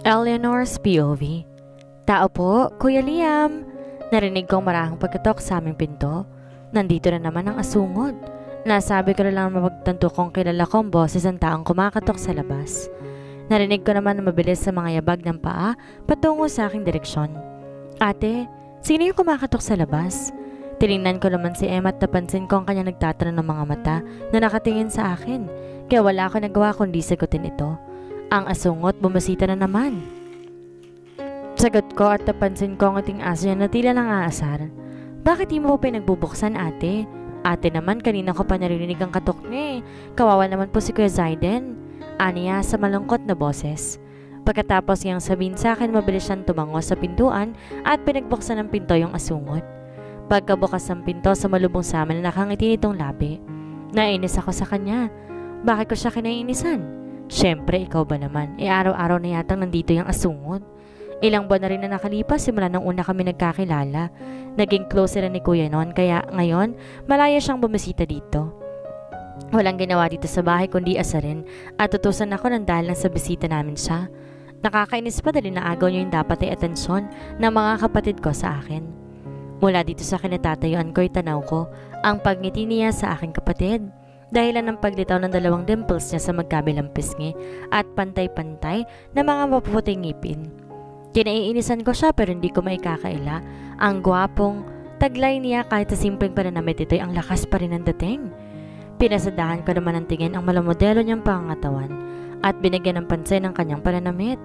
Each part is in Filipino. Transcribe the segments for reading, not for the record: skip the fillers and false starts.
Eleanor's POV. Tao po, Kuya Liam. Narinig kong marahang pagkatok sa aming pinto. Nandito na naman ang asungod. Nasabi ko na lang mapagtanto kong kilala kong boses ang taong kumakatok sa labas. Narinig ko naman na mabilis sa mga yabag ng paa patungo sa aking direksyon. Ate, sino yung kumakatok sa labas? Tinignan ko naman si Emma at napansin ko ang kanya nagtatanong ng mga mata na nakatingin sa akin. Kaya wala ako nagawa kundi sagutin ito. Ang asungot bumasita na naman. Sagot ko at napansin ko ang ating aso niya na tila nang aasar. Bakit di mo po pinagbubuksan, ate? Ate naman, kanina ko pa narinig ang katok niya eh. Kawawa naman po si Kuya Zaiden. Aniya sa malungkot na boses. Pagkatapos niyang sabihin sa akin, mabilis siyang tumango sa pintuan at pinagbuksan ng pinto yung asungot. Pagkabukas ng pinto, sa malubong sa amin na nakangiti nitong labi. Nainis ako sa kanya. Bakit ko siya kinainisan? Siyempre, ikaw ba naman? Araw-araw na yatang nandito yung asungot. Ilang buwan na rin na nakalipas simula nung una kami nagkakilala. Naging close sila ni Kuya noon, kaya ngayon, malaya siyang bumisita dito. Walang ginawa dito sa bahay kundi asarin at tutusan ako ng dahil lang sa bisita namin siya. Nakakainis pa dahil naagaw niyo yung dapat ay atensyon ng mga kapatid ko sa akin. Mula dito sa kinatatayuan ko, itanaw ko ang pagngiti niya sa aking kapatid. Dahilan ng paglitaw ng dalawang dimples niya sa magkabilang pisngi at pantay-pantay na mga mapuputing ngipin. Kinaiinisan ko siya pero hindi ko maikakaila. Ang gwapong taglay niya kahit sa simpleng pananamit ito'y ang lakas pa rin ng dating. Pinasadahan ko naman ang tingin ang malamodelo niyang pangangatawan at binigyan ng pansin ang kanyang pananamit.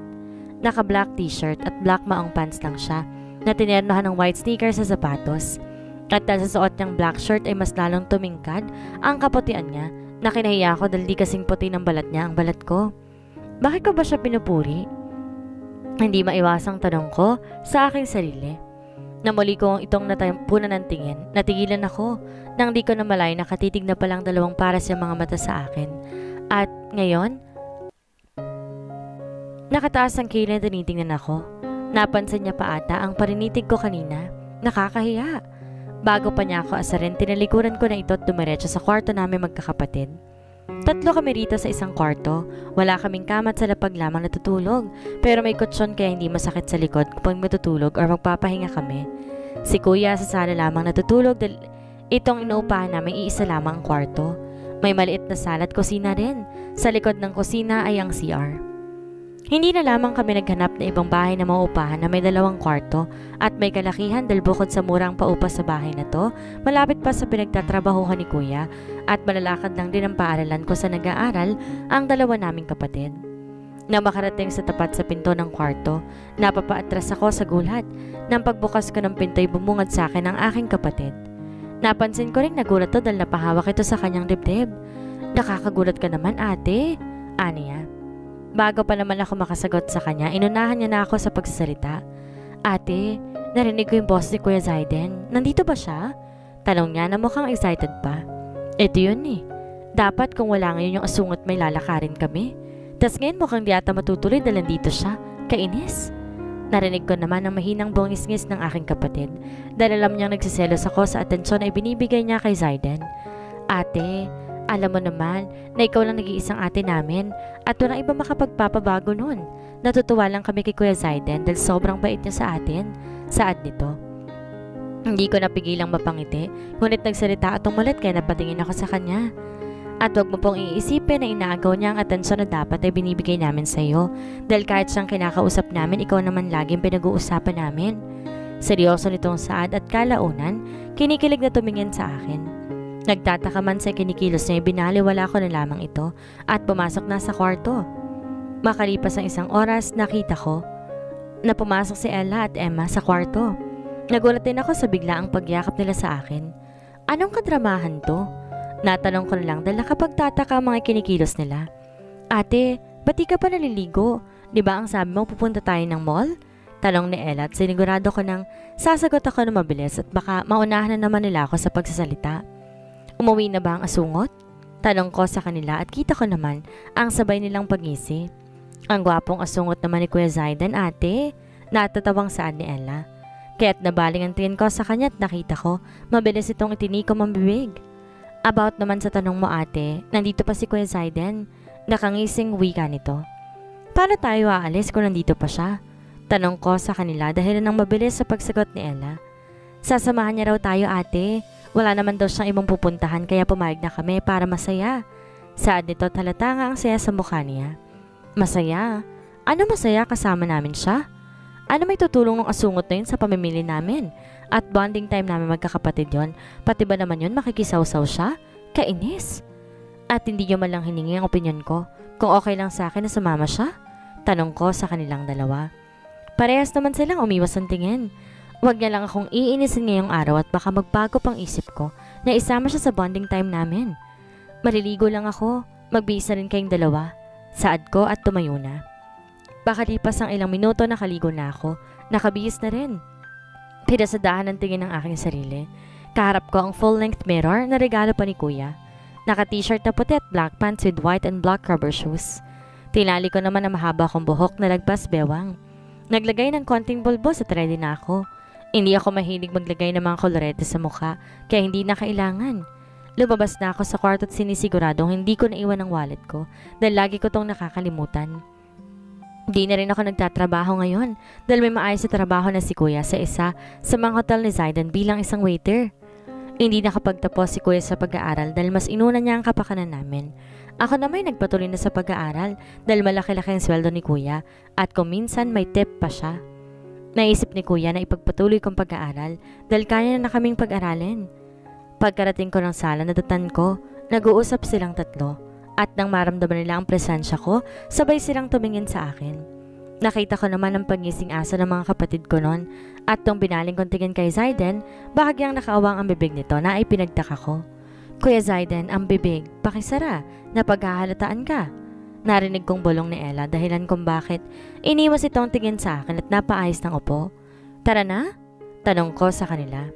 Naka-black t-shirt at black maong pants lang siya na tinernohan ng white sneakers sa sapatos. At dahil sa suot niyang black shirt ay mas lalong tumingkad ang kaputian niya na kinahiya ko dahil di kasing puti ng balat niya ang balat ko. Bakit ko ba siya pinupuri? Hindi maiwasang tanong ko sa aking sarili. Namuli ko itong natampunan ng tingin. Natigilan ako nang di ko na malay nakatitig na palang dalawang pares yung mga mata sa akin. At ngayon, nakataas ang kilay na tinitingnan ako. Napansin niya pa ata ang parinitig ko kanina. Nakakahiya. Bago pa niya ako asarin, tinalikuran ko na ito at dumiretso sa kwarto namin magkakapatid. Tatlo kami rito sa isang kwarto. Wala kaming kama at sa lapag lamang natutulog. Pero may kutsyon kaya hindi masakit sa likod kapag matutulog or magpapahinga kami. Si Kuya sa sala lamang natutulog dahil itong inuupahan namin iisa lamang ang kwarto. May maliit na sala at kusina rin. Sa likod ng kusina ay ang CR. Hindi na lamang kami naghanap na ibang bahay na mauupahan na may dalawang kwarto at may kalakihan dahil bukod sa murang paupa sa bahay na to, malapit pa sa pinagtatrabahuhan ni Kuya at malalakad lang din ang paaralan ko sa nag-aaral ang dalawa naming kapatid. Na makarating sa tapat sa pinto ng kwarto, napapaatras ako sa gulat. Nang pagbukas ko ng pinto ay bumungad sa akin ang aking kapatid. Napansin ko rin nagulat to dahil napahawak ito sa kanyang dibdib. Nakakagulat ka naman, ate, aniya. Bago pa naman ako makasagot sa kanya, inunahan niya na ako sa pagsasalita. Ate, narinig ko yung boss ni Kuya Zaiden. Nandito ba siya? Tanong niya na mukhang excited pa. Ito yun eh. Dapat kung wala ngayon yung asungot may lalakarin kami. Tas ngayon mukhang di ata matutuloy dahil nandito siya. Kainis. Narinig ko naman ang mahinang bongis-ngis ng aking kapatid dahil alam niyang nagsiselos ako sa atensyon ay binibigay niya kay Zaiden. Ate, alam mo naman na ikaw lang nag-iisang ate namin at walang iba makapagpapabago nun. Natutuwa lang kami kay Kuya Zaiden dahil sobrang bait niya sa atin. Saad nito. Hindi ko napigilang mapangiti, ngunit nagsalita at umulit kaya napatingin ako sa kanya. At wag mo pong iisipin na inaagaw niya ang atensyon na dapat ay binibigay namin sa iyo dahil kahit siyang kinakausap namin, ikaw naman laging pinag-uusapan namin. Seryoso nitong Saad at kalaunan, kinikilig na tumingin sa akin. Nagtataka man sa kinikilos niya, binaliwala ko na lamang ito at pumasok na sa kwarto. Makalipas ang isang oras, nakita ko na pumasok si Ella at Emma sa kwarto. Nagulat din ako sa biglaang pagyakap nila sa akin. Anong kadramahan to? Natanong ko na lang dahil nakapagtataka ang mga kinikilos nila. Ate, ba't di ka pa naliligo? Di ba ang sabi mo pupunta tayo ng mall? Tanong ni Ella at sinigurado ko nang sasagot ako na mabilis at baka maunahan na naman nila ako sa pagsasalita. Umuwi na ba ang asungot? Tanong ko sa kanila at kita ko naman ang sabay nilang pag-ngisi. Ang gwapong asungot naman ni Kuya Zaiden, ate. Natatawang Saad ni Ella. Kaya't nabaling ang tingin ko sa kanya at nakita ko mabilis itong itinikom ang bibig. About naman sa tanong mo, ate, nandito pa si Kuya Zaiden. Nakangising wika nito. Paano tayo aalis kung nandito pa siya? Tanong ko sa kanila dahil nang mabilis sa pagsagot ni Ella. Sasamahan niya raw tayo ate. Wala naman daw siyang ibang pupuntahan kaya pumayag na kami para masaya. Saad nito halata nga ang saya sa mukha niya. Masaya? Ano masaya kasama namin siya? Ano may tutulong ng asungot na yun sa pamimili namin? At bonding time namin magkakapatid yon. Pati ba naman yun makikisawsaw siya? Kainis. At hindi niyo man lang hiningi ang opinyon ko kung okay lang sa akin na sumama siya? Tanong ko sa kanilang dalawa. Parehas naman silang umiwas ang tingin. Huwag niya lang akong iinisin ngayong araw at baka magbago pang isip ko na isama siya sa bonding time namin. Maliligo lang ako, magbihis na rin kayong dalawa. Saad ko at tumayo na. Pakalipas ang ilang minuto nakaligo na ako, nakabihis na rin. Pinasadahan ng tingin ng aking sarili. Kaharap ko ang full-length mirror na regalo pa ni Kuya. Naka-t-shirt na puti at black pants with white and black rubber shoes. Tinali ko naman ang mahaba kong buhok na lagpas bewang. Naglagay ng konting bulbos at ready na ako. Hindi ako mahilig maglagay ng mga kolorete sa mukha kaya hindi na kailangan. Lumabas na ako sa kwarto at sinisiguradong hindi ko naiwan ang wallet ko dahil lagi ko tong nakakalimutan. Di na rin ako nagtatrabaho ngayon dahil may maayos na trabaho na si Kuya sa isa sa mga hotel ni Zaidan bilang isang waiter. Hindi nakapagtapos si Kuya sa pag-aaral dahil mas inuna niya ang kapakanan namin. Ako naman ay nagpatuloy na sa pag-aaral dahil malaki-laki ang sweldo ni Kuya at kung minsan may tip pa siya. Naisip ni Kuya na ipagpatuloy kong pag-aaral dahil kaya na kaming pag-aralin. Pagkarating ko ng sala nadatan ko, nag-uusap silang tatlo at nang maramdaman nila ang presensya ko, sabay silang tumingin sa akin. Nakita ko naman ang pagising asa ng mga kapatid ko noon at nung binaling kong tingin kay Zaidan, bahagyang nakaawang ang bibig nito na ay pinagtaka ko. Kuya Zaidan, ang bibig, pakisara, napaghahalataan ka. Narinig kong bulong ni Ella dahilan kung bakit iniwas itong tingin sa akin at napaayos ng upo. Tara na? Tanong ko sa kanila.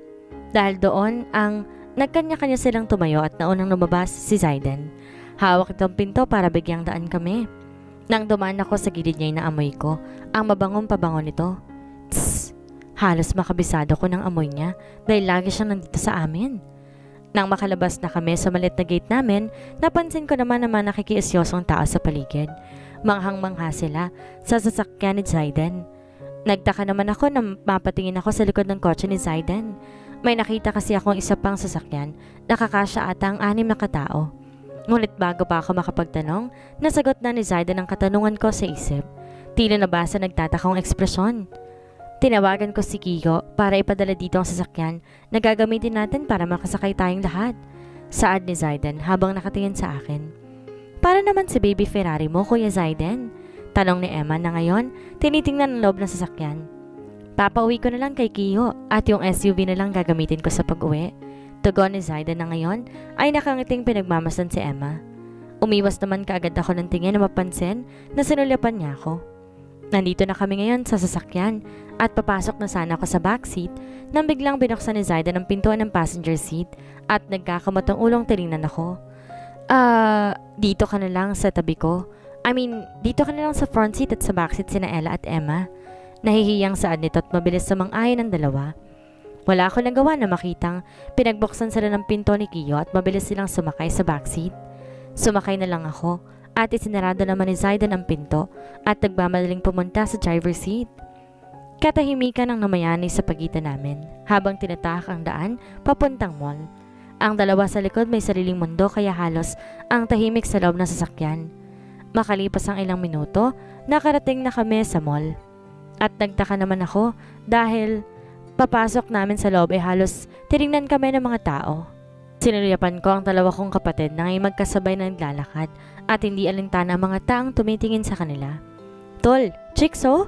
Dahil doon ang nagkanya-kanya silang tumayo at naunang lumabas si Zaidan. Hawak itong pinto para bigyang daan kami. Nang dumaan ako sa gilid niya inaamoy ko ang mabangong pabango nito. Tss! Halos makabisado ko ng amoy niya dahil lagi siyang nandito sa amin. Nang makalabas na kami sa maliit na gate namin, napansin ko naman nakikiisyosong tao sa paligid. Manghang-mangha sila sa sasakyan ni Zaidan. Nagtaka naman ako na mapatingin ako sa likod ng kotse ni Zaidan. May nakita kasi akong isa pang sasakyan, nakakasya ata ang 6 na katao. Ngunit bago pa ako makapagtanong, nasagot na ni Zaidan ang katanungan ko sa isip. Tila nabasa nagtatakong ekspresyon. Tinawagan ko si Kiko para ipadala dito ang sasakyan na gagamitin natin para makasakay tayong lahat. Saad ni Zaidan habang nakatingin sa akin. Para naman si baby Ferrari mo, Kuya Zaidan? Tanong ni Emma na ngayon, tinitingnan ang loob ng sasakyan. Papauwi ko na lang kay Kiko at yung SUV na lang gagamitin ko sa pag-uwi. Tugon ni Zaidan na ngayon ay nakangiting pinagmamasdan si Emma. Umiwas naman kaagad ako ng tingin na mapansin na sinulyapan niya ako. Nandito na kami ngayon sa sasakyan at papasok na sana ako sa backseat nang biglang binuksan ni Zaidan ang pintuan ng passenger seat at nagkakamatang ulong tinignan ako. Dito ka na lang sa tabi ko. Dito ka na lang sa front seat at sa backseat sina Ella at Emma. Nahihiyang saad nito at mabilis sa mang-ayon ng dalawa. Wala ako nagawa na makitang pinagbuksan sila ng pinto ni Kiyo at mabilis silang sumakay sa backseat. Sumakay na lang ako at isinarado naman ni Zaidan ang pinto at nagmamadaling pumunta sa driver's seat. Katahimikan ang namayani sa pagitan namin habang tinatahak ang daan papuntang mall. Ang dalawa sa likod may sariling mundo kaya halos ang tahimik sa loob ng sasakyan. Makalipas ang ilang minuto, nakarating na kami sa mall. At nagtaka naman ako dahil papasok namin sa loob ay halos tinignan kami ng mga tao. Sinulyapan ko ang dalawa kong kapatid na ngayon magkasabay na naglalakad at hindi alintana ang mga taong tumitingin sa kanila. Tol, chicks oh?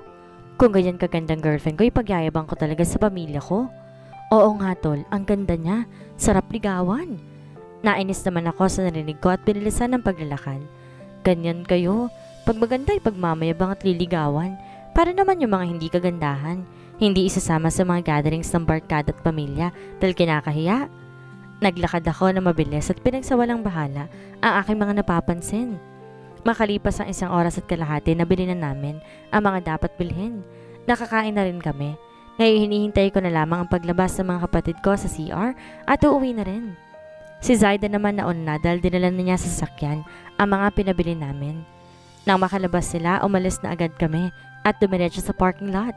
Kung ganyan kagandang girlfriend ko, ipagyayabang ko talaga sa pamilya ko. Oo nga tol, ang ganda niya, sarap ligawan. Nainis naman ako sa narinig ko at binilisan ng paglalakad. Ganyan kayo, pag maganda ipagmamayabang at liligawan, para naman yung mga hindi kagandahan, hindi isasama sa mga gatherings ng barkada at pamilya dahil kinakahiya. Naglakad ako na mabilis at pinagsawalang bahala ang aking mga napapansin. Makalipas ang 1 oras at kalahati na bilinan namin ang mga dapat bilhin. Nakakain na rin kami. Ngayon hinihintay ko na lamang ang paglabas ng mga kapatid ko sa CR at uuwi na rin. Si Zaidan naman nauna na dahil dinala na niya sa sasakyan ang mga pinabili namin. Nang makalabas sila, umalis na agad kami at dumiretso sa parking lot.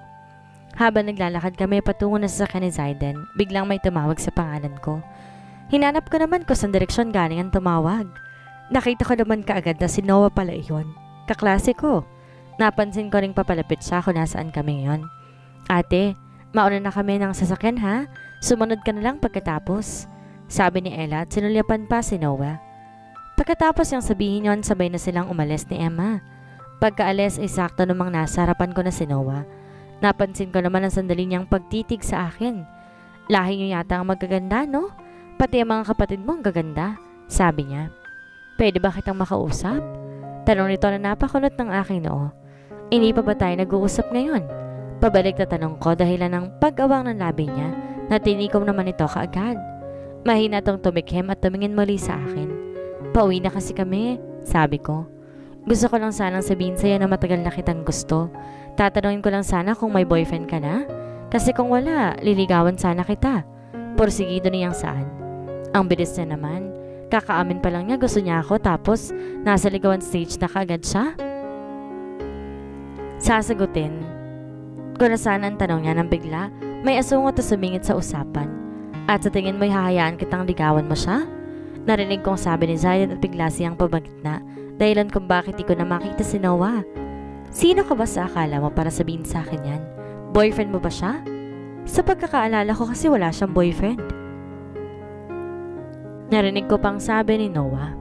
Habang naglalakad kami patungo na sa sasakyan ni Zayden, biglang may tumawag sa pangalan ko. Hinanap ko naman kung saan direksyon galing ang tumawag. Nakita ko naman kaagad na si Noah pala iyon. Kaklase ko. Napansin ko ring papalapit siya kung nasaan kami ngayon. Ate, mauna na kami ng sasakyan ha? Sumunod ka na lang pagkatapos. Sabi ni Ella at sinulyapan pa si Noah. Pagkatapos yung sabihin yon, sabay na silang umalis ni Emma. Pagkaalis ay sakto namang nasa harapan ko na si Noah. Napansin ko naman ang sandali niyang pagtitig sa akin. Lahi niyo yata ang magaganda, no? Pati ang mga kapatid mo ang gaganda, sabi niya. Pwede ba kitang makausap? Tanong nito na napakunot ng aking noo. Hindi pa ba tayo nag-uusap ngayon? Pabalik na tanong ko dahilan ng pag-awang ng labi niya na tinikom naman ito kaagad. Mahina tong tumikhim at tumingin muli sa akin. Pauwi na kasi kami, sabi ko. Gusto ko lang sanang sabihin sa'yo na matagal na kitang gusto. Tatanungin ko lang sana kung may boyfriend ka na. Kasi kung wala, liligawan sana kita. Porsigido niyang saan. Ang bilis niya naman. Kakaamin pa lang niya gusto niya ako tapos nasa ligawan stage na kaagad siya. Sasagutin ko na sana ang tanong niya nang bigla may asungot na sumingit sa usapan. At sa tingin mo'y hahayaan kitang ligawan mo siya? Narinig kong sabi ni Zayden at bigla siyang pabagitna dahilan kung bakit di ko na makita si Noah. Sino ka ba sa akala mo para sabihin sa akin yan? Boyfriend mo ba siya? Sa pagkakaalala ko kasi wala siyang boyfriend. Narinig ko pang sabi ni Noah.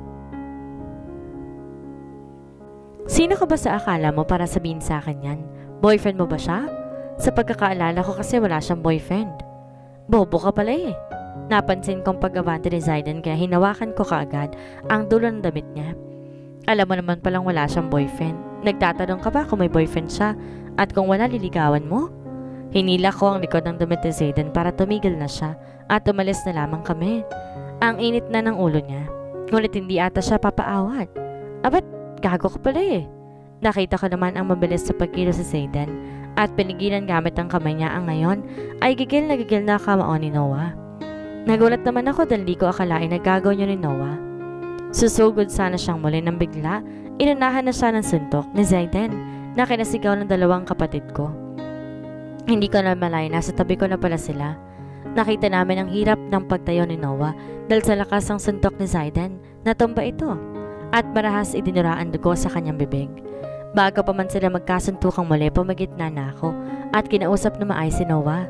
Sino ka ba sa akala mo para sabihin sa akin yan? Boyfriend mo ba siya? Sa pagkakaalala ko kasi wala siyang boyfriend. Bobo ka pala eh. Napansin kong pag-abante ni Zayden kaya hinawakan ko kaagad ang dulo ng damit niya. Alam mo naman palang wala siyang boyfriend. Nagtatanong ka ba kung may boyfriend siya at kung wala liligawan mo? Hinila ko ang likod ng damit ni Zayden para tumigil na siya at umalis na lamang kami. Ang init na ng ulo niya, ngunit hindi ata siya papaawat. Abat, gago ka pala eh. Nakita ko naman ang mabilis sa pagkilo sa Zayden at pinigilan gamit ang kamay niya ang ngayon ay gigil na kamao ni Noah. Nagulat naman ako dahil di ko akalain na gagawin niyo ni Noah. Susugod sana siyang muli nang bigla, inunahan na siya ng suntok ni Zayden na kinasigaw ng dalawang kapatid ko. Hindi ko na malay, nasa tabi ko na pala sila. Nakita namin ang hirap ng pagtayo ni Noah dahil sa lakas ng suntok ni Zayden, natumba ito at marahas idinuraan dugo sa kanyang bibig. Bago pa man sila magkasuntukang muli, pumagitna na ako at kinausap na maayos si Noah.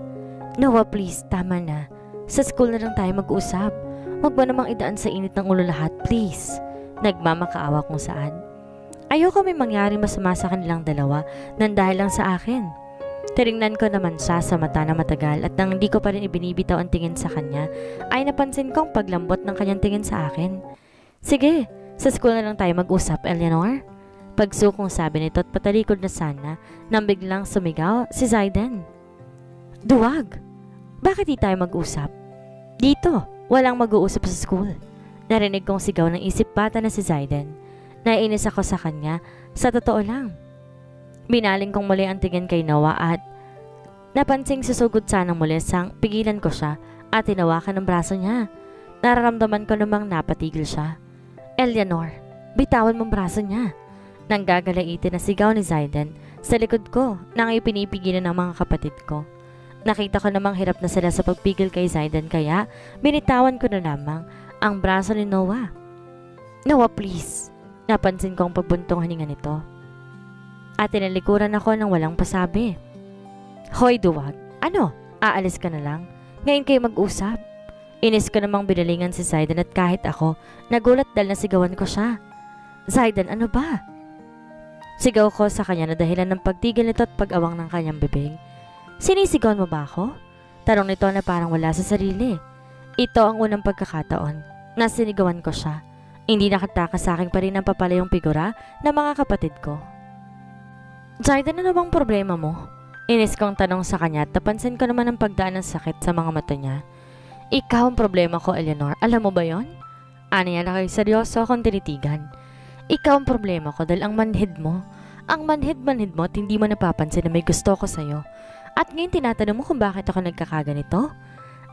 Noah, please, tama na. Sa school na lang tayo mag-usap. Huwag ba namang idaan sa init ng ulo lahat, please. Nagmamakaawa kung saan. Ayoko may mangyaring masama sa kanilang dalawa nang dahil lang sa akin. Tinignan ko naman siya sa mata na matagal at nang hindi ko pa rin ibinibitaw ang tingin sa kanya, ay napansin kong paglambot ng kanyang tingin sa akin. Sige, sa school na lang tayo mag-usap, Eleanor. Pagsukong sabi nito at patalikod na sana nang biglang sumigaw si Zayden. Duwag! Bakit di tayo mag-usap? Dito, walang mag-uusap sa school. Narinig kong sigaw ng isip bata na si Zayden. Naiinis ako sa kanya, sa totoo lang. Binaling kong muli ang tingin kay Noah at napansing susugod sanang muli sang pigilan ko siya at tinawakan ng braso niya. Nararamdaman ko namang napatigil siya. Eleanor, bitawan mong braso niya. Nang gagalaitin na sigaw ni Zayden sa likod ko nang ipinipigilan ng mga kapatid ko. Nakita ko namang hirap na sila sa pagpigil kay Zayden kaya binitawan ko na lamang ang braso ni Noah. Noah, please. Napansin ko ang pagbuntong hininga nito. At tinalikuran ako ng walang pasabi. Hoy, duwag. Ano? Aalis ka na lang? Ngayon kayo mag-usap? Inis ko namang binalingan si Zayden at kahit ako, nagulat dahil nasigawan ko siya. Zayden, ano ba? Sigaw ko sa kanya na dahilan ng pagtigil nito at pag-awang ng kanyang bibig. Sinisigawan mo ba ako? Tanong nito na parang wala sa sarili. Ito ang unang pagkakataon na sinigawan ko siya. Hindi nakatakas sa akin pa rin ang papalayong figura ng mga kapatid ko. Zayden, ano bang problema mo? Inis kong tanong sa kanya at napansin ko naman ang pagdaan ng sakit sa mga mata niya. Ikaw ang problema ko, Eleanor. Alam mo ba yon? Ani niya na kayo seryoso akong tinitigan. Ikaw ang problema ko dahil ang manhid mo at hindi mo napapansin na may gusto ko sa'yo. At ngayon tinatanong mo kung bakit ako nagkakaganito?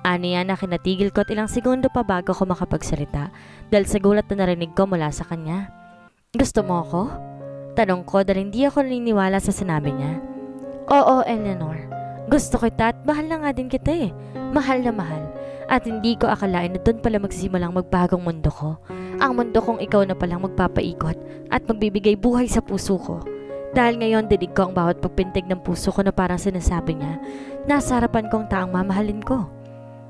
Ani niya na kinatigil ko at ilang segundo pa bago ako makapagsalita dahil sa gulat na narinig ko mula sa kanya. Gusto mo ako? Tanong ko dahil hindi ako naniniwala sa sinabi niya. Oo, Eleanor. Gusto kita at mahal na nga din kita eh. Mahal na mahal. At hindi ko akalain na doon pala magsisimulang magbagong mundo ko. Ang mundo kong ikaw na palang magpapaikot at magbibigay buhay sa puso ko. Dahil ngayon dinig ko ang bawat pagpintig ng puso ko na parang sinasabi niya, nasa harapan kong taong mamahalin ko.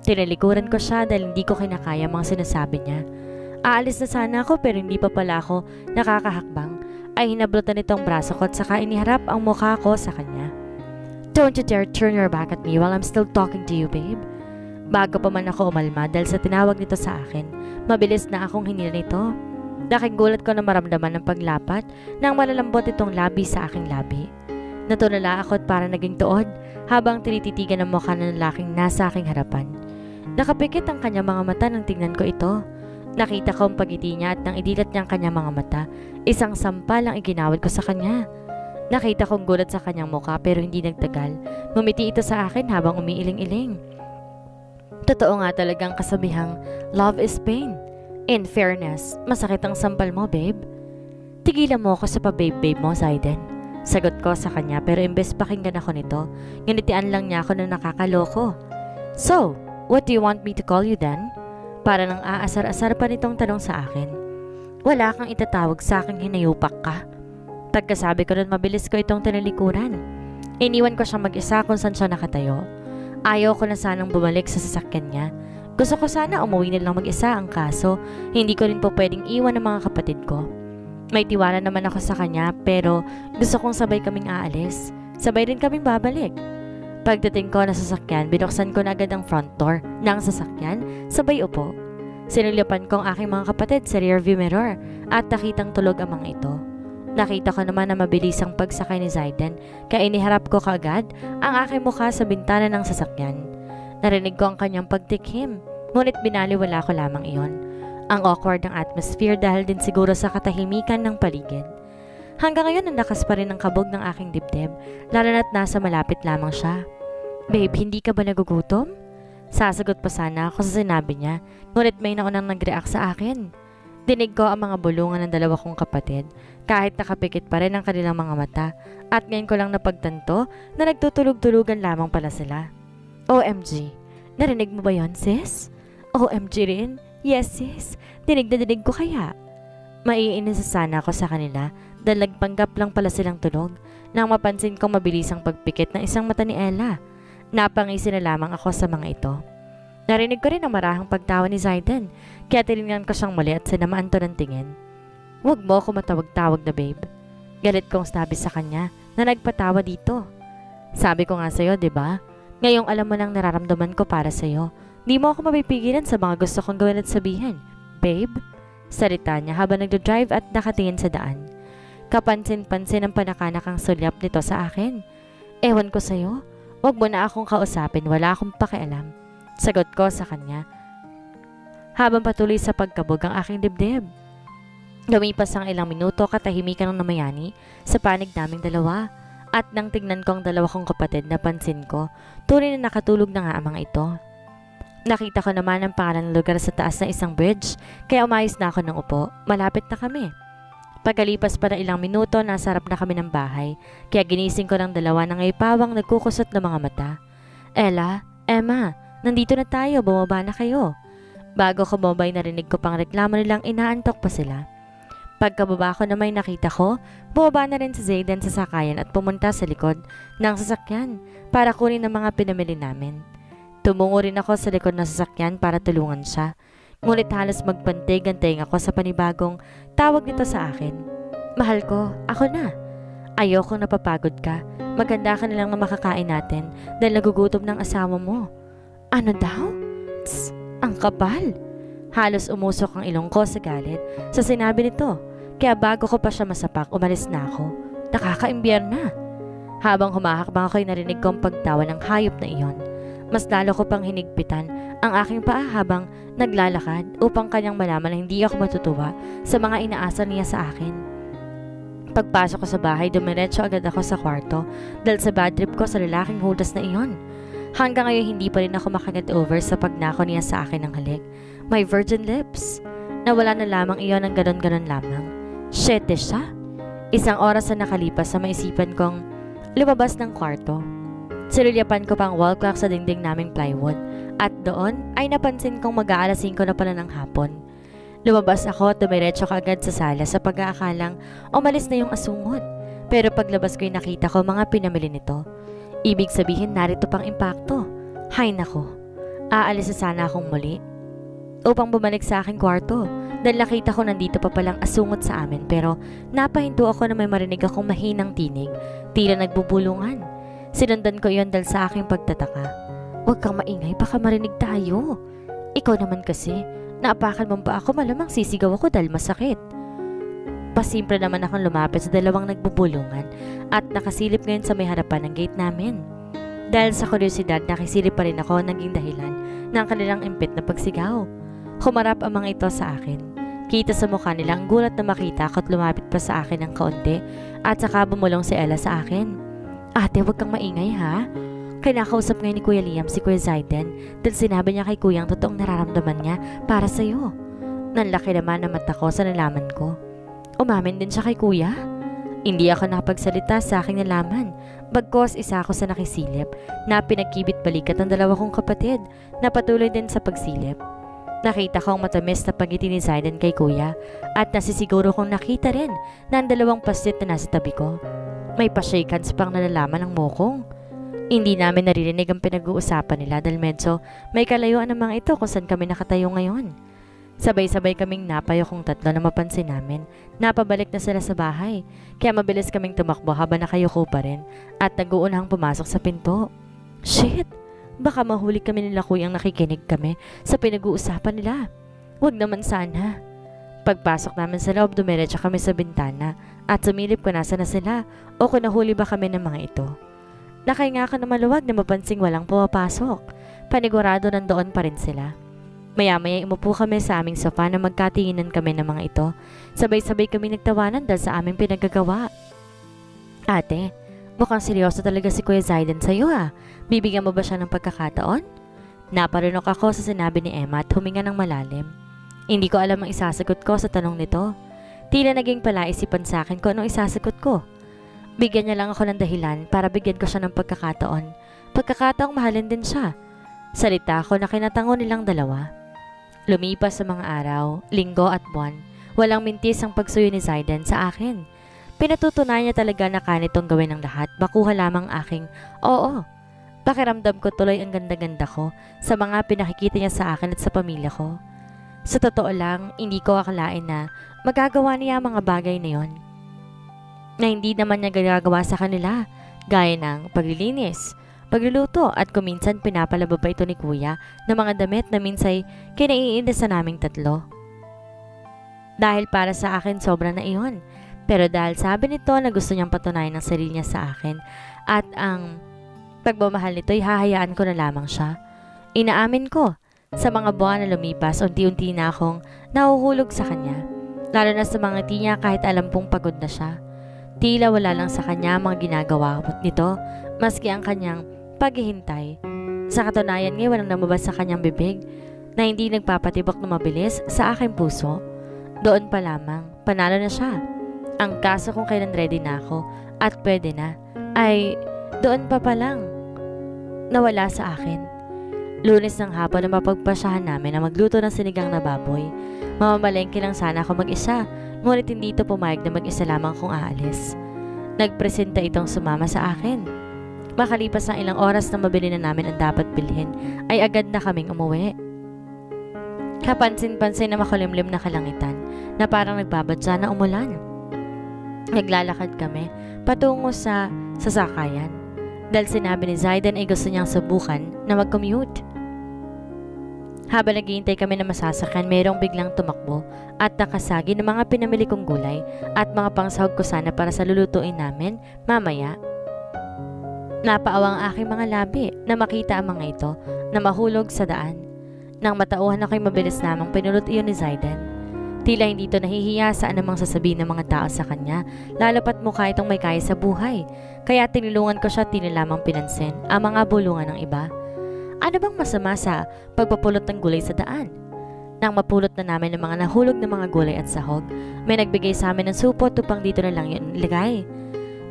Tinalikuran ko siya dahil hindi ko kinakaya mga sinasabi niya. Aalis na sana ako pero hindi pa pala ako nakakahakbang. Ay hinablutan nitong braso ko at saka iniharap ang mukha ko sa kanya. Don't you dare turn your back at me while I'm still talking to you, babe. Bago pa man ako umalma dahil sa tinawag nito sa akin, mabilis na akong hinila nito. Naking gulat ko na maramdaman ng paglapat nang malalambot itong labi sa aking labi. Natulala ako at parang naging tuod habang tinititigan ang mukha ng lalaking nasa aking harapan. Nakapikit ang kanyang mga mata nang tingnan ko ito. Nakita ko ang pagiti niya at nang idilat niya ang kanyang mga mata, isang sampal ang iginawad ko sa kanya. Nakita kong gulat sa kanyang mukha pero hindi nagtagal. Ngumiti ito sa akin habang umiiling-iling. Totoo nga talagang kasabihang, love is pain. In fairness, masakit ang sampal mo, babe. Tigilan mo ako sa pa-babe-babe mo, Zaiden. Sagot ko sa kanya pero imbes pakinggan ako nito, nginitian lang niya ako na nakakaloko. So, what do you want me to call you then? Para nang aasar-asar pa nitong tanong sa akin. Wala kang itatawag sa aking hinayupak ka. Pagkasabi ko nun mabilis ko itong tinalikuran. Iniwan ko siyang mag-isa kung saan siya nakatayo. Ayaw ko na sanang bumalik sa sasakyan niya. Gusto ko sana umuwi na lang mag-isa ang kaso, hindi ko rin po pwedeng iwan ng mga kapatid ko. May tiwala naman ako sa kanya pero gusto kong sabay kaming aalis. Sabay rin kaming babalik. Pagdating ko na sasakyan, binuksan ko na agad ang front door ng sasakyan, sabay upo. Sinulipan ko ang aking mga kapatid sa rearview mirror at nakitang tulog ang mga ito. Nakita ko naman na mabilis ang pagsakay ni Zaiden kaya iniharap ko kaagad ang aking mukha sa bintana ng sasakyan. Narinig ko ang kanyang pagtikhim, ngunit binaliwala ko lamang iyon. Ang awkward ng atmosphere dahil din siguro sa katahimikan ng paligid. Hanggang ngayon nalakas pa rin ang kabog ng aking dibdib, lalo na't nasa malapit lamang siya. Babe, hindi ka ba nagugutom? Sasagot pa sana ako sa sinabi niya, ngunit may naunang nag-react sa akin. Dinig ko ang mga bulungan ng dalawa kong kapatid, kahit nakapikit pa rin ang kanilang mga mata, at ngayon ko lang napagtanto na nagtutulog-tulugan lamang pala sila. OMG, narinig mo ba yon, sis? OMG rin? Yes, sis. Dinig na dinig ko kaya. Maiinis sana ako sa kanila dahil nagpanggap lang pala silang tulog nang mapansin kong mabilis ang pagpikit ng isang mata ni Ella. Napangisi na lamang ako sa mga ito. Narinig ko rin ang marahang pagtawa ni Zaiden kaya tinignan ko siyang muli at sinamaan to ng tingin. Huwag mo ako matawag-tawag na babe. Galit kong sabi sa kanya na nagpatawa dito. Sabi ko nga sa'yo, diba? Ngayong alam mo nang nararamdaman ko para sa'yo. Di mo ako mapipigilan sa mga gusto kong gawin at sabihin. Babe? Salita niya habang nagdodrive at nakatingin sa daan. Kapansin-pansin ang panakanakang sulyap nito sa akin. Ewan ko sa'yo. Huwag mo na akong kausapin, wala akong pakialam. Sagot ko sa kanya. Habang patuloy sa pagkabog ang aking dibdib. Lumipas ang ilang minuto katahimikan ng namayani sa panig naming dalawa. At nang tignan ko ang dalawa kong kapatid napansin ko, tunay na nakatulog na nga ang mga ito. Nakita ko naman ang pangalan ng lugar sa taas ng isang bridge, kaya umayos na ako ng upo. Malapit na kami. Pagkalipas pa ng ilang minuto, nasa harap na kami ng bahay, kaya ginising ko ng dalawa na ngayon pawang nagkukusot ng mga mata. Ella, Emma, nandito na tayo, bumaba na kayo. Bago ko bumabay narinig ko pang reklamo nilang inaantok pa sila. Pagkababa ko na may nakita ko, bumaba na rin si Zaiden sa sakayan at pumunta sa likod ng sasakyan para kunin ang mga pinamili namin. Tumungo rin ako sa likod ng sasakyan para tulungan siya. Ngunit halos magpantig-anting ako sa panibagong tawag nito sa akin. Mahal ko, ako na. Ayokong napapagod ka. Maganda ka nilang na makakain natin dahil nagugutom ng asawa mo. Ano daw? Tss, ang kapal. Halos umusok ang ilong ko sa galit sa sinabi nito. Kaya bago ko pa siya masapak, umalis na ako. Nakakaimbyar na. Habang humahakbang ako'y narinig ko ang pagtawa ng hayop na iyon. Mas lalo ko pang hinigpitan ang aking paa habang naglalakad upang kanyang malaman na hindi ako matutuwa sa mga inaasar niya sa akin. Pagpasok ko sa bahay, dumiretso agad ako sa kwarto dahil sa bad trip ko sa lalaking hudas na iyon. Hanggang ngayon hindi pa rin ako makaget over sa pagnako niya sa akin ng halik. My virgin lips. Nawala na lamang iyon ng ganon-ganon lamang. Shete siya. Isang oras na nakalipas sa maisipan kong lumabas ng kwarto. Silulyapan ko pang wall clock sa dingding naming plywood at doon ay napansin kong mag-aalas 5 na pala ng hapon. Lumabas ako at dumiretso kaagad sa sala sa pag-aakalang umalis na yung asungot. Pero paglabas ko'y nakita ko mga pinamili nito. Ibig sabihin narito pang impakto. Hay nako, aalis na sana akong muli upang bumalik sa aking kwarto dahil nakita ko nandito pa palang asungot sa amin pero napahinto ako na may marinig akong mahinang tinig, tila nagbubulungan. Sinundan ko iyon dahil sa aking pagtataka. Huwag kang maingay, baka marinig tayo. Ikaw naman kasi, naapakan mo ba ako, malamang sisigaw ako dahil masakit. Pasimple naman akong lumapit sa dalawang nagbubulungan at nakasilip ngayon sa may harapan ng gate namin. Dahil sa kuryosidad, nakisilip pa rin ako naging dahilan ng kanilang impit na pagsigaw. Humarap ang mga ito sa akin. Kita sa mukha nila ang gulat na makita ako at lumapit pa sa akin ng kaunti at saka bumulong si Ella sa akin. Ate, huwag kang maingay ha. Kinakausap ngayon ni Kuya Liam si Kuya Zaiden dahil sinabi niya kay Kuya ang totoong nararamdaman niya para sa'yo. Nanlaki naman ang mata ko sa nalaman ko. Umamin din siya kay Kuya. Hindi ako nakapagsalita sa aking nalaman. Bagkos isa ako sa nakisilip na pinagkibit balikat ng dalawa kong kapatid na patuloy din sa pagsilip. Nakita ko ang matamis na pagiti ni Zaiden kay Kuya at nasisiguro kong nakita rin na ang dalawang pasit na nasa tabi ko. May pa-shakehans pang nalalaman ng mokong. Hindi namin naririnig ang pinag-uusapan nila dahil medyo may kalayuan ng mga ito kung saan kami nakatayo ngayon. Sabay-sabay kaming napayo kong tatlo na mapansin namin. Napabalik na sila sa bahay, kaya mabilis kaming tumakbo habang nakayuko pa rin at nag-uunahang pumasok sa pinto. Shit! Baka mahuli kami nila Kuyang nakikinig kami sa pinag-uusapan nila. Huwag naman sana. Pagpasok namin sa loob, dumiretso kami sa bintana at sumilip ko nasa na sila o kung nahuli ba kami ng mga ito. Nakahinga ka na maluwag na mapansing walang pumapasok. Panigurado nandoon pa rin sila. Maya-maya umupo kami sa aming sofa na magkatinginan kami ng mga ito. Sabay-sabay kami nagtawanan dahil sa aming pinagagawa. Ate, mukhang seryoso talaga si Kuya Zaiden sa'yo ha. Bibigyan mo ba siya ng pagkakataon? Naparinok ako sa sinabi ni Emma at huminga ng malalim. Hindi ko alam ang isasagot ko sa tanong nito. Tila naging palaisipan sa akin kung anong isasagot ko. Bigyan niya lang ako ng dahilan para bigyan ko siya ng pagkakataon. Pagkakataong mahalin din siya. Salita ko na kinatango nilang dalawa. Lumipas sa mga araw, linggo at buwan, walang mintis ang pagsuyo ni Zaiden sa akin. Pinatutunayan niya talaga na kanitong gawin ng lahat, bakuha lamang aking oo. Pakiramdam ko tuloy ang ganda-ganda ko sa mga pinakikita niya sa akin at sa pamilya ko. Sa totoo lang, hindi ko akalain na magagawa niya ang mga bagay na yon. Na hindi naman niya gagagawa sa kanila, gaya ng paglilinis, pagluluto at kuminsan pinapalaba pa ito ni Kuya ng mga damit na minsay kinaiinis na naming tatlo. Dahil para sa akin sobra na iyon, pero dahil sabi nito na gusto niyang patunayan ang sarili niya sa akin at ang pagmamahal nito ay hahayaan ko na lamang siya. Inaamin ko, sa mga buwan na lumipas, unti-unti na akong nahuhulog sa kanya, lalo na sa mga ngiti niya kahit alam pong pagod na siya. Tila wala lang sa kanya mga ginagawa nito, maski ang kanyang paghihintay. Sa katunayan ngayon walang namabas sa kanyang bibig na hindi nagpapatibok na mabilis sa aking puso. Doon pa lamang, panalo na siya. Ang kaso kung kailan ready na ako at pwede na, ay doon pa palang nawala sa akin. Lunes ng hapon na mapagpasyahan namin na magluto ng sinigang na baboy. Mamamalengke lang sana ako mag-isa, ngunit hindi ito pumayag na mag-isa lamang kung aalis. Nagpresenta itong sumama sa akin. Makalipas ng ilang oras na mabili na namin ang dapat bilhin, ay agad na kaming umuwi. Kapansin-pansin na makulimlim na kalangitan na parang nagbabadya na umulan. Naglalakad kami patungo sa sasakayan dahil sinabi ni Zaiden ay gusto niyang subukan na mag-commute. Habang naghihintay kami na masasakyan, mayroong biglang tumakbo at nakasagi ng mga pinamili kong gulay at mga pangsahog ko sana para sa lulutuin namin mamaya. Napaawa ang aking mga labi na makita ang mga ito na mahulog sa daan. Nang matauhan ako'y mabilis namang pinulot iyon ni Zaiden. Tila hindi ito nahihiya sa anumang sasabihin ng mga tao sa kanya, lalo pat mukha itong may kaya sa buhay. Kaya tinulungan ko siya, tinilamang pinansin ang mga bulungan ng iba. Ano bang masama sa pagpapulot ng gulay sa daan? Nang mapulot na namin ng mga nahulog na mga gulay at sahog, may nagbigay sa amin ng supot upang dito na lang yun ilagay.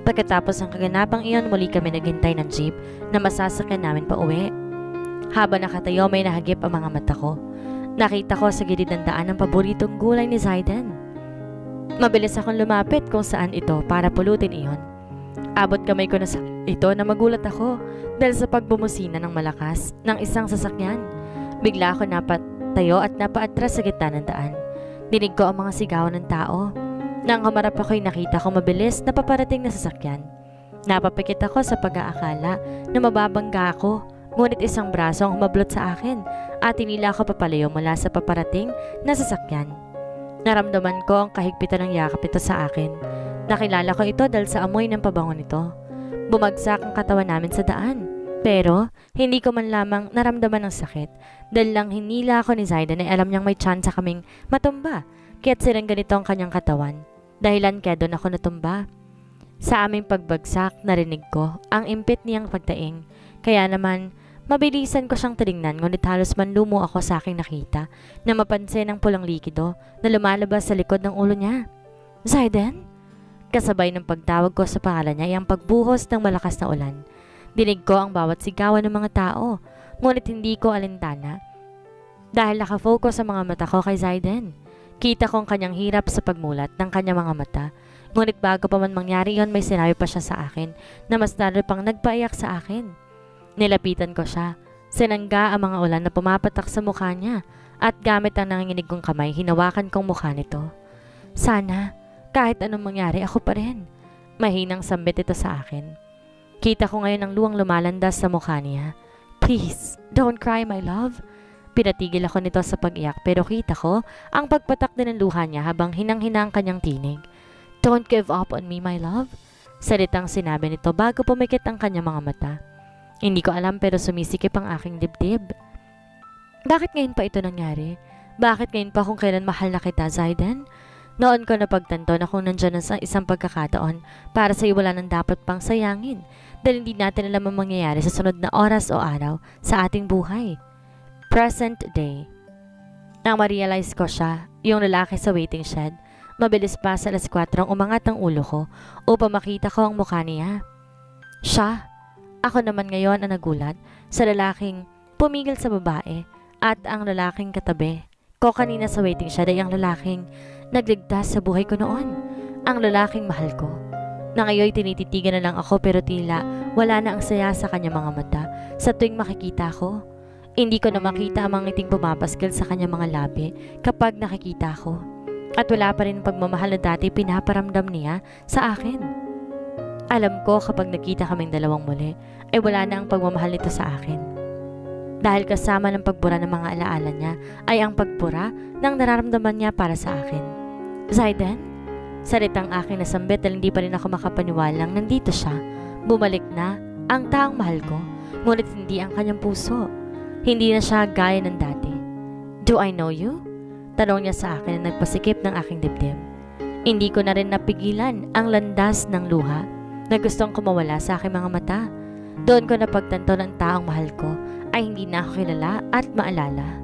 Pagkatapos ng kaganapang iyon, muli kami naghintay ng jeep na masasakyan namin pa uwi. Habang nakatayo, may nahagip ang mga mata ko. Nakita ko sa gilid ng daan ang paboritong gulay ni Zayden. Mabilis akong lumapit kung saan ito para pulutin iyon. Abot kamay ko na sa ito na magulat ako dahil sa pagbumusina ng malakas ng isang sasakyan. Bigla ako napatayo at napaatras sa gitna ng daan. Dinig ko ang mga sigawan ng tao. Nang humarap ako'y nakita ko mabilis na paparating na sasakyan. Napapikit ako sa pag-aakala na mababangga ako, ngunit isang braso ang humablot sa akin at tinila ako papalayo mula sa paparating na sasakyan. Naramdaman ko ang kahigpitan ng yakap ito sa akin. Nakilala ko ito dahil sa amoy ng pabango nito. Bumagsak ang katawan namin sa daan. Pero hindi ko man lamang naramdaman ng sakit dahil lang hinila ako ni Zayden ay alam niyang may tsansa kaming matumba kaya't sirang ganito ang kanyang katawan. Dahilan kaya doon ako natumba. Sa aming pagbagsak, narinig ko ang impit niyang pagtaing. Kaya naman, mabilisan ko siyang tinignan ngunit halos manlumo ako sa aking nakita na mapansin ang pulang likido na lumalabas sa likod ng ulo niya. Zayden? Kasabay ng pagtawag ko sa pangalan niya ay ang pagbuhos ng malakas na ulan. Dinig ko ang bawat sigawan ng mga tao, ngunit hindi ko alintana. Dahil nakafocus ang mga mata ko kay Zayden. Kita ko ang kanyang hirap sa pagmulat ng kanyang mga mata. Ngunit bago pa man mangyari yon, may sinabi pa siya sa akin na mas lalo pang nagpaiyak sa akin. Nilapitan ko siya. Sinangga ang mga ulan na pumapatak sa mukha niya at gamit ang nanginginig kong kamay, hinawakan kong mukha nito. Sana, kahit anong mangyari, ako pa rin. Mahinang sambit ito sa akin. Kita ko ngayon ang luwang lumalandas sa mukha niya. Please, don't cry my love. Pinatigil ako nito sa pag-iyak pero kita ko ang pagpatak din ng luha niya habang hinang-hina ang kanyang tinig. Don't give up on me my love. Salitang sinabi nito bago pumikit ang kanyang mga mata. Hindi ko alam pero sumisikip ang aking dibdib. Bakit ngayon pa ito nangyari? Bakit ngayon pa kung kailan mahal na kita, Zayden? Noon ko napagtanto na kung nandyan sa isang pagkakataon para sa wala nang dapat pang sayangin dahil hindi natin alam ang mangyayari sa sunod na oras o araw sa ating buhay. Present day. Nang ma-realize ko siya, yung lalaki sa waiting shed, mabilis pa sa 4 ang umangat ang ulo ko upang makita ko ang mukha niya. Siya. Ako naman ngayon ang nagulat sa lalaking pumigil sa babae at ang lalaking katabi ko kanina sa waiting shed ay ang lalaking nagligtas sa buhay ko noon. Ang lalaking mahal ko. Na ngayon tinititigan na lang ako pero tila wala na ang saya sa kanyang mga mata sa tuwing makikita ko. Hindi ko na makita ang mga ngiting pumapaskil sa kanyang mga labi kapag nakikita ko. At wala pa rin pagmamahal na dati pinaparamdam niya sa akin. Alam ko kapag nakita kaming dalawang muli ay wala na ang pagmamahal nito sa akin. Dahil kasama ng pagbura ng mga alaala niya ay ang pagbura ng nararamdaman niya para sa akin. Zayden? Salitang aking nasambit dahil hindi pa rin ako makapaniwalang nandito siya. Bumalik na ang taong mahal ko, ngunit hindi ang kanyang puso. Hindi na siya gaya ng dati. Do I know you? Tanong niya sa akin na nagpasikip ng aking dibdib. Hindi ko na rin napigilan ang landas ng luha na gustong kumawala sa aking mga mata. Doon ko napagtanto ng taong mahal ko ay hindi na ako kilala at maalala.